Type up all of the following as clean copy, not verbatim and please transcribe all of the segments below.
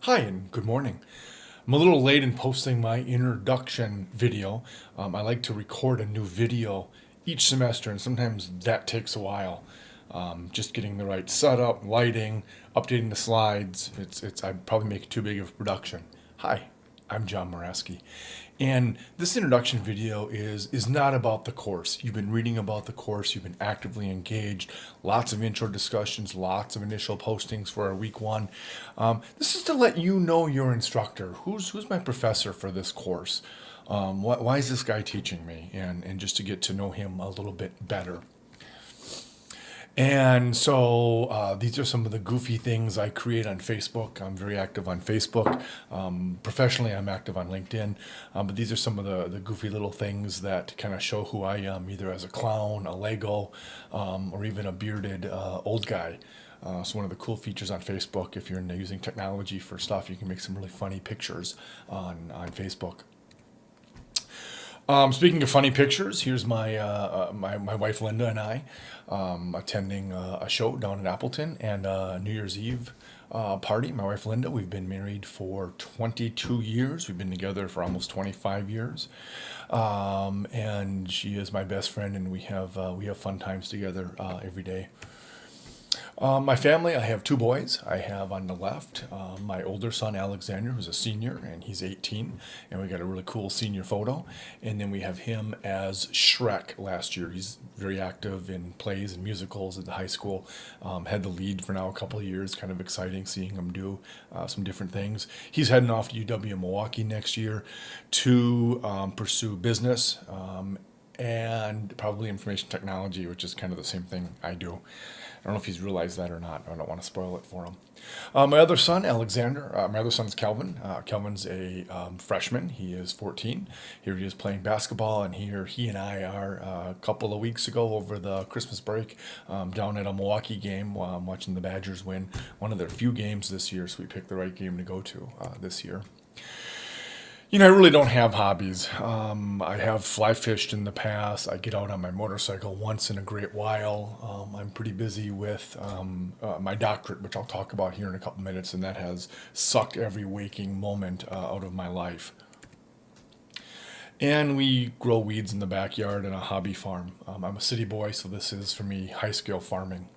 Hi and good morning. I'm a little late in posting my introduction video. I like to record a new video each semester, and sometimes that takes a while. Just getting the right setup, lighting, updating the slides. I probably make it too big of a production. Hi, I'm John Moraski. And this introduction video is not about the course. You've been reading about the course, you've been actively engaged, lots of intro discussions, lots of initial postings for our week one. This is to let you know your instructor. Who's my professor for this course? Why is this guy teaching me? And just to get to know him a little bit better. And so these are some of the goofy things I create on Facebook. I'm very active on Facebook. Professionally, I'm active on LinkedIn. But these are some of the goofy little things that kind of show who I am, either as a clown, a Lego, or even a bearded old guy. So one of the cool features on Facebook, if you're into using technology for stuff, you can make some really funny pictures on Facebook. Speaking of funny pictures, here's my wife Linda and I attending a show down in Appleton and a New Year's Eve party. My wife Linda, we've been married for 22 years. We've been together for almost 25 years, and she is my best friend, and we have fun times together every day. My family, I have two boys. I have on the left my older son, Alexander, who's a senior, and he's 18. And we got a really cool senior photo. And then we have him as Shrek last year. He's very active in plays and musicals at the high school. Had the lead for now a couple of years. Kind of exciting seeing him do some different things. He's heading off to UW Milwaukee next year to pursue business. And probably information technology, which is kind of the same thing I do. I don't know if he's realized that or not. I don't want to spoil it for him. My other son, Alexander, my other son is Kelvin. Kelvin's a freshman. He is 14. Here he is playing basketball, and he and I are a couple of weeks ago over the Christmas break down at a Milwaukee game watching the Badgers win one of their few games this year, so we picked the right game to go to this year. I really don't have hobbies. I have fly fished in the past. I get out on my motorcycle once in a great while. I'm pretty busy with my doctorate, which I'll talk about here in a couple minutes, and that has sucked every waking moment out of my life. And we grow weeds in the backyard and a hobby farm. I'm a city boy, so this is, for me, high-scale farming.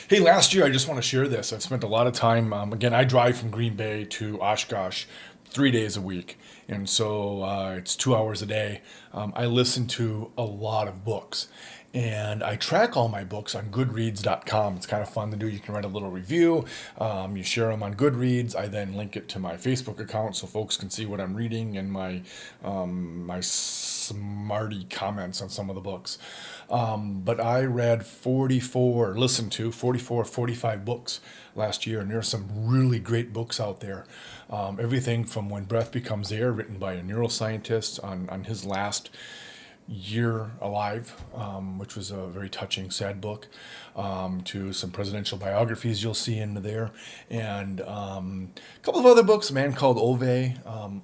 Hey, last year, I just want to share this. I've spent a lot of time, again, I drive from Green Bay to Oshkosh 3 days a week. And so it's 2 hours a day. I listen to a lot of books. And I track all my books on Goodreads.com. It's kind of fun to do. You can write a little review. You share them on Goodreads. I then link it to my Facebook account so folks can see what I'm reading and my smarty comments on some of the books. But I read 45 books last year, and there are some really great books out there. Everything from When Breath Becomes Air, written by a neuroscientist on his last year alive, which was a very touching, sad book, to some presidential biographies you'll see in there, and a couple of other books. A Man Called Ove,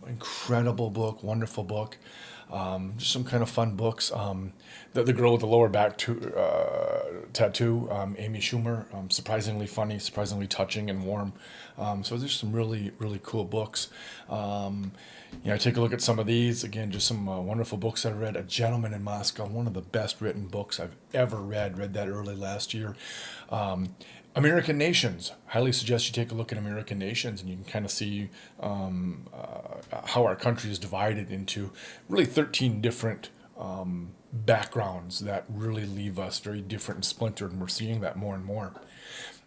incredible book, wonderful book. Just some kind of fun books. The girl with the lower back tattoo, Amy Schumer, surprisingly funny, surprisingly touching and warm. So there's some really, really cool books. I take a look at some of these. Again, just some wonderful books I read. A Gentleman in Moscow, one of the best written books I've ever read. Read that early last year. American Nations. Highly suggest you take a look at American Nations, and you can kind of see how our country is divided into really 13 different backgrounds that really leave us very different and splintered, and we're seeing that more and more.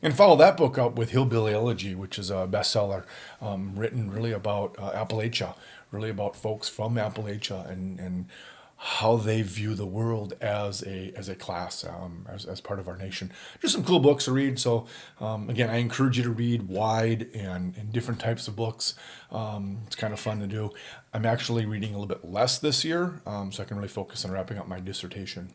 And follow that book up with Hillbilly Elegy, which is a bestseller, written really about Appalachia, really about folks from Appalachia and how they view the world as a class, as part of our nation. Just some cool books to read. So again, I encourage you to read wide and different types of books. It's kind of fun to do. I'm actually reading a little bit less this year, so I can really focus on wrapping up my dissertation.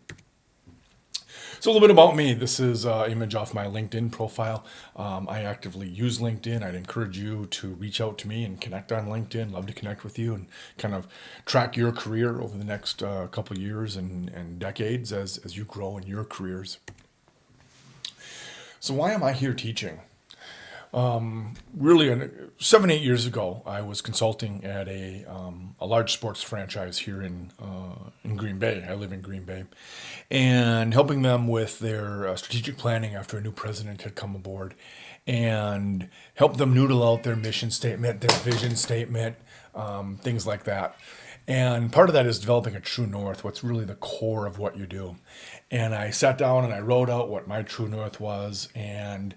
So a little bit about me. This is an image off my LinkedIn profile. I actively use LinkedIn. I'd encourage you to reach out to me and connect on LinkedIn. Love to connect with you and kind of track your career over the next couple of years and decades as you grow in your careers. So why am I here teaching? Really, 7, 8 years ago, I was consulting at a large sports franchise here in Green Bay. I live in Green Bay, and helping them with their strategic planning after a new president had come aboard, and help them noodle out their mission statement, their vision statement, things like that. And part of that is developing a true north, what's really the core of what you do. And I sat down and I wrote out what my true north was, and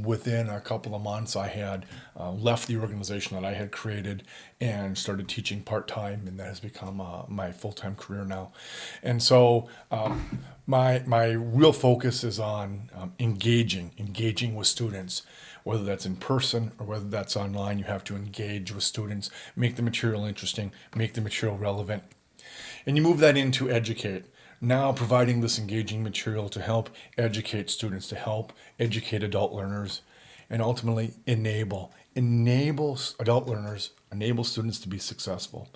within a couple of months, I had left the organization that I had created and started teaching part time, and that has become my full time career now. And so, my real focus is on engaging with students, whether that's in person or whether that's online. You have to engage with students, make the material interesting, make the material relevant, and you move that into educate. Now providing this engaging material to help educate students, to help educate adult learners, and ultimately enable adult learners, enable students to be successful.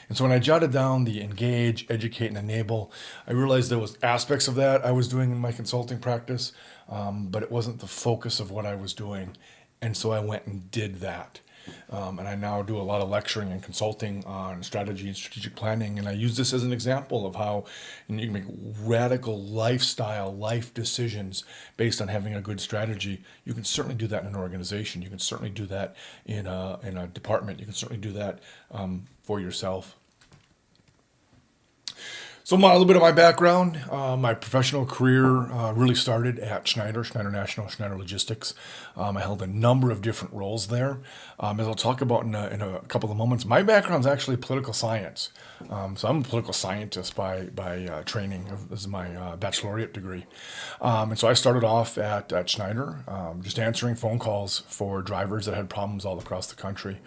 And so when I jotted down the engage, educate, and enable, I realized there was aspects of that I was doing in my consulting practice, but it wasn't the focus of what I was doing. And so I went and did that. And I now do a lot of lecturing and consulting on strategy and strategic planning. And I use this as an example of how you can make radical life decisions based on having a good strategy. You can certainly do that in an organization. You can certainly do that in a department. You can certainly do that for yourself. So a little bit of my background, my professional career really started at Schneider National, Schneider Logistics. I held a number of different roles there. As I'll talk about in a couple of moments, my background is actually political science. So I'm a political scientist by training. This is my baccalaureate degree. And so I started off at Schneider, just answering phone calls for drivers that had problems all across the country.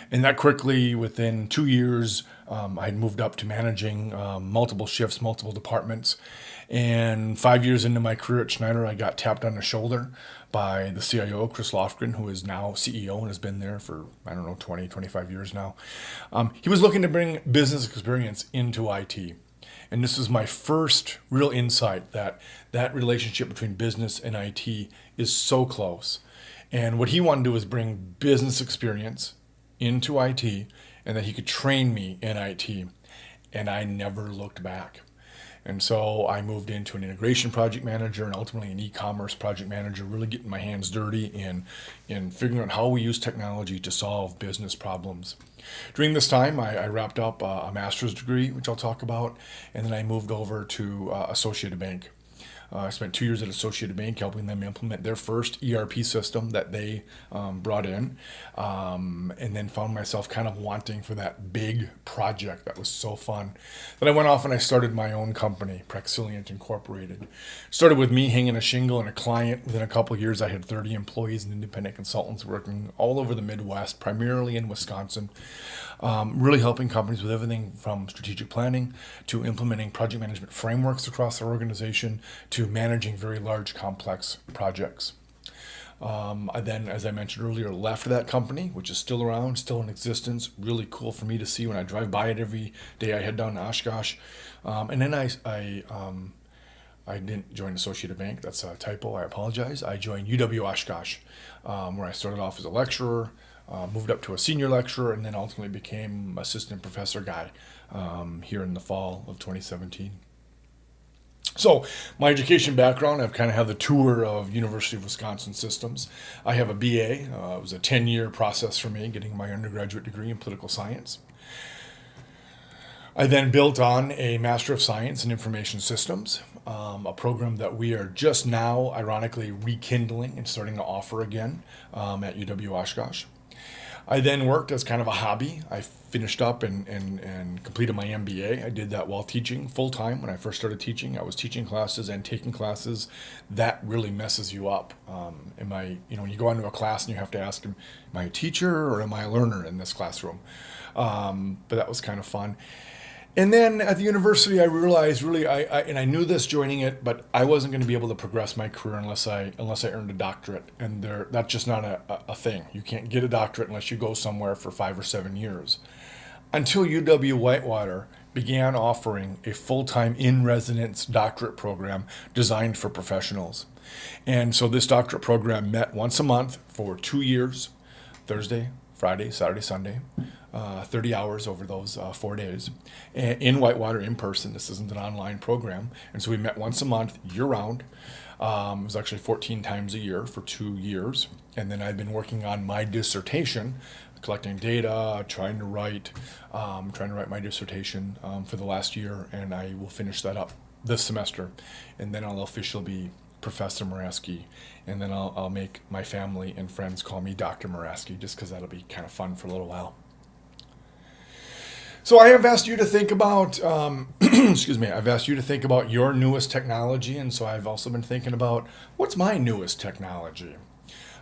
And that quickly, within 2 years, I had moved up to managing multiple shifts, multiple departments. And 5 years into my career at Schneider, I got tapped on the shoulder by the CIO, Chris Lofgren, who is now CEO and has been there for, 20, 25 years now. He was looking to bring business experience into IT. And this was my first real insight that relationship between business and IT is so close. And what he wanted to do was bring business experience into IT, and that he could train me in IT. And I never looked back. And so I moved into an integration project manager and ultimately an e-commerce project manager, really getting my hands dirty in figuring out how we use technology to solve business problems. During this time, I wrapped up a master's degree, which I'll talk about, and then I moved over to Associated Bank. I spent 2 years at Associated Bank helping them implement their first ERP system that they brought in, and then found myself kind of wanting for that big project that was so fun. Then I went off and I started my own company, Praxilient Incorporated. Started with me hanging a shingle and a client. Within a couple of years, I had 30 employees and independent consultants working all over the Midwest, primarily in Wisconsin. Really helping companies with everything from strategic planning to implementing project management frameworks across their organization to managing very large, complex projects. I then, as I mentioned earlier, left that company, which is still around, still in existence. Really cool for me to see when I drive by it every day. I head down to Oshkosh. And then I didn't join Associated Bank. That's a typo. I apologize. I joined UW Oshkosh, where I started off as a lecturer, moved up to a senior lecturer, and then ultimately became assistant professor guy here in the fall of 2017. So my education background, I've kind of had the tour of University of Wisconsin systems. I have a BA. It was a 10-year process for me, getting my undergraduate degree in political science. I then built on a Master of Science in Information Systems, a program that we are just now, ironically, rekindling and starting to offer again at UW Oshkosh. I then worked as kind of a hobby. I finished up and completed my MBA. I did that while teaching full-time. When I first started teaching, I was teaching classes and taking classes. That really messes you up. When you go into a class and you have to ask, am I a teacher or am I a learner in this classroom? But that was kind of fun. And then at the university, I realized I knew this joining it, but I wasn't going to be able to progress my career unless I earned a doctorate. And that's just not a thing. You can't get a doctorate unless you go somewhere for 5 or 7 years. Until UW Whitewater began offering a full-time in-residence doctorate program designed for professionals. And so this doctorate program met once a month for 2 years, Thursday, Friday, Saturday, Sunday, 30 hours over those 4 days in Whitewater in person. This isn't an online program. And so we met once a month year round. It was actually 14 times a year for 2 years. And then I've been working on my dissertation, collecting data, trying to write my dissertation for the last year. And I will finish that up this semester. And then I'll officially be Professor Moraski, and then I'll make my family and friends call me Dr. Moraski, just because that'll be kind of fun for a little while. So I have asked you to think about, I've asked you to think about your newest technology, and so I've also been thinking about what's my newest technology.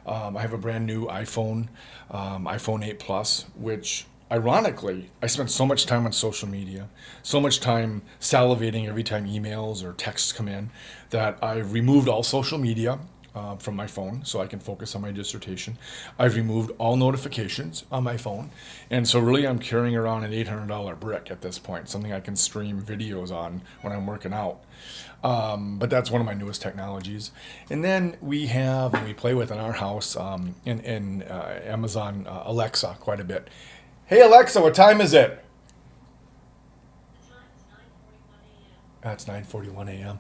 I have a brand new iPhone 8 Plus, which ironically, I spent so much time on social media, so much time salivating every time emails or texts come in, that I've removed all social media from my phone so I can focus on my dissertation. I've removed all notifications on my phone. And so really I'm carrying around an $800 brick at this point, something I can stream videos on when I'm working out. But that's one of my newest technologies. And then we play with in our house in Amazon Alexa quite a bit. Hey Alexa, what time is it? It's 9:41 a.m.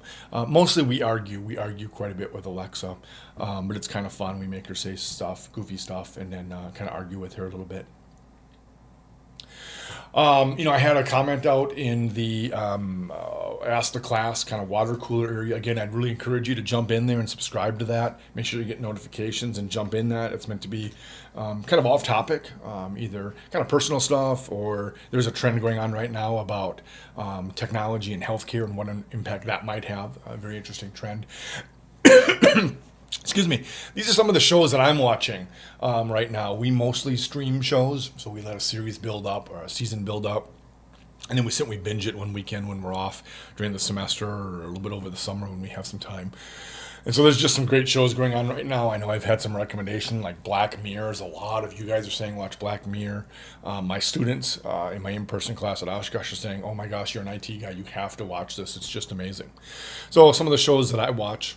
Mostly we argue. We argue quite a bit with Alexa, but it's kind of fun. We make her say stuff, goofy stuff, and then kind of argue with her a little bit. I had a comment out in the Ask the Class kind of water cooler area. Again, I'd really encourage you to jump in there and subscribe to that. Make sure you get notifications and jump in that. It's meant to be kind of off topic, either kind of personal stuff, or there's a trend going on right now about technology and healthcare and what an impact that might have. A very interesting trend. Excuse me. These are some of the shows that I'm watching right now. We mostly stream shows, so we let a series build up or a season build up, and then we binge it one weekend when we're off during the semester or a little bit over the summer when we have some time. And so there's just some great shows going on right now. I know I've had some recommendation like Black Mirror. A lot of you guys are saying watch Black Mirror. My students in my in-person class at Oshkosh are saying, oh my gosh, you're an IT guy. You have to watch this. It's just amazing. So some of the shows that I watch.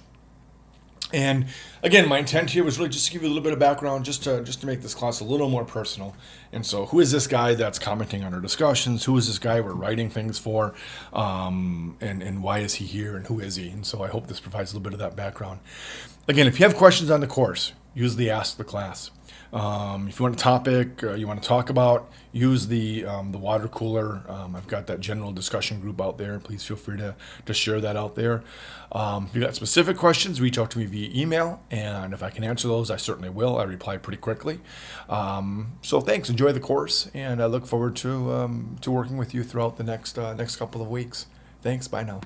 And again, my intent here was really just to give you a little bit of background, just to make this class a little more personal. And so, who is this guy that's commenting on our discussions? Who is this guy we're writing things for? And why is he here? And who is he? And so, I hope this provides a little bit of that background. Again, if you have questions on the course, use the Ask the Class. If you want a topic you want to talk about, use the water cooler. I've got that general discussion group out there. Please feel free to share that out there. If you've got specific questions, reach out to me via email, and if I can answer those, I certainly will. I reply pretty quickly. So thanks. Enjoy the course, and I look forward to working with you throughout the next couple of weeks. Thanks. Bye now.